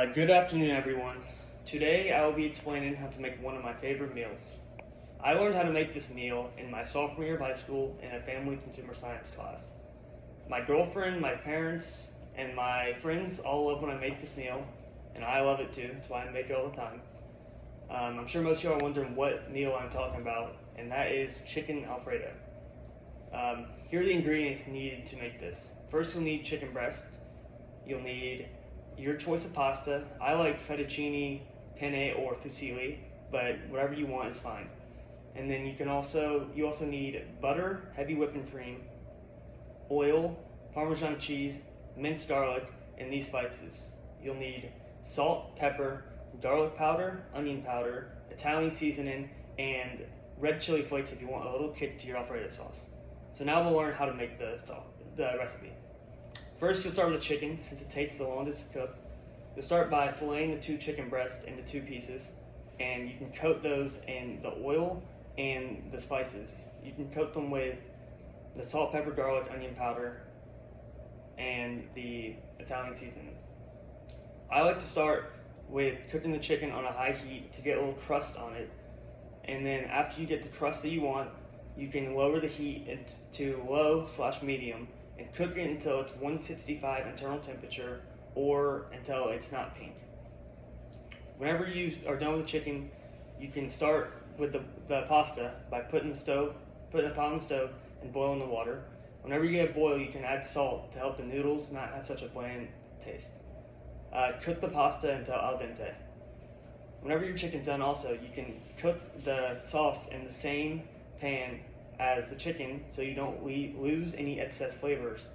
Good afternoon, everyone. Today I will be explaining how to make one of my favorite meals. I learned how to make this meal in my sophomore year of high school in a family consumer science class. My girlfriend, my parents, and my friends all love when I make this meal, and I love it too. That's why I make it all the time. I'm sure most of you are wondering what meal I'm talking about, and that is chicken Alfredo. Here are the ingredients needed to make this. First, you'll need chicken breast. You'll need your choice of pasta. I like fettuccine, penne, or fusilli, but whatever you want is fine. And then you also need butter, heavy whipping cream, oil, Parmesan cheese, minced garlic, and these spices. You'll need salt, pepper, garlic powder, onion powder, Italian seasoning, and red chili flakes if you want a little kick to your Alfredo sauce. So now we'll learn how to make the recipe. First, you'll start with the chicken, since it takes the longest to cook. You'll start by filleting the two chicken breasts into two pieces, and you can coat those in the oil and the spices. You can coat them with the salt, pepper, garlic, onion powder, and the Italian seasoning. I like to start with cooking the chicken on a high heat to get a little crust on it, and then after you get the crust that you want, you can lower the heat to low/medium and cook it until it's 165 internal temperature or until it's not pink. Whenever you are done with the chicken, you can start with the pasta by putting a pot on the stove and boiling the water. Whenever you get a boil, you can add salt to help the noodles not have such a bland taste. Cook the pasta until al dente. Whenever your chicken's done also, you can cook the sauce in the same pan as the chicken so you don't lose any excess flavors.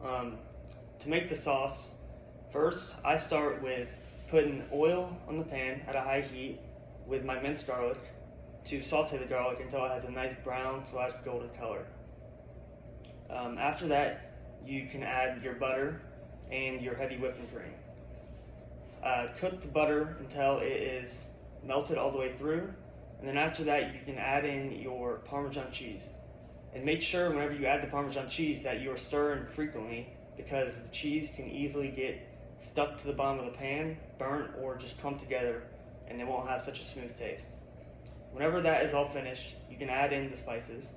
To make the sauce, first I start with putting oil on the pan at a high heat with my minced garlic to saute the garlic until it has a nice brown/golden color. After that, you can add your butter and your heavy whipping cream. Cook the butter until it is melted all the way through, and then after that you can add in your Parmesan cheese. And make sure whenever you add the Parmesan cheese that you are stirring frequently, because the cheese can easily get stuck to the bottom of the pan, burnt, or just clump together, and it won't have such a smooth taste. Whenever that is all finished, you can add in the spices.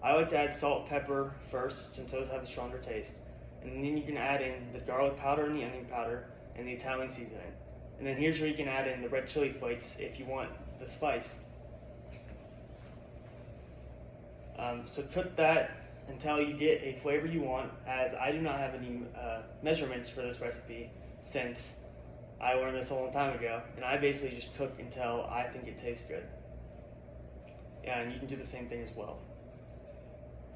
I like to add salt, pepper first, since those have a stronger taste. And then you can add in the garlic powder and the onion powder and the Italian seasoning. And then here's where you can add in the red chili flakes if you want the spice. So cook that until you get a flavor you want, as I do not have any measurements for this recipe since I learned this a long time ago, and I basically just cook until I think it tastes good. Yeah, and you can do the same thing as well.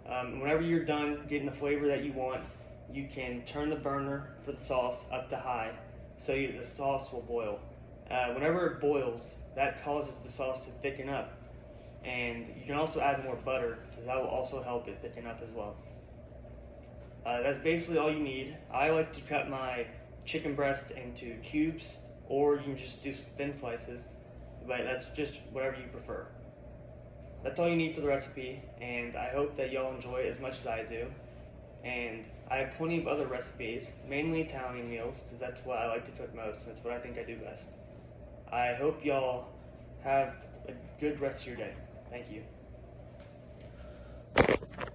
Whenever you're done getting the flavor that you want, you can turn the burner for the sauce up to high so the sauce will boil. Whenever it boils, that causes the sauce to thicken up, and you can also add more butter because that will also help it thicken up as well. That's basically all you need. I like to cut my chicken breast into cubes, or you can just do thin slices, but that's just whatever you prefer. That's all you need for the recipe, and I hope that y'all enjoy it as much as I do. And I have plenty of other recipes, mainly Italian meals, since that's what I like to cook most, and that's what I think I do best. I hope y'all have a good rest of your day. Thank you.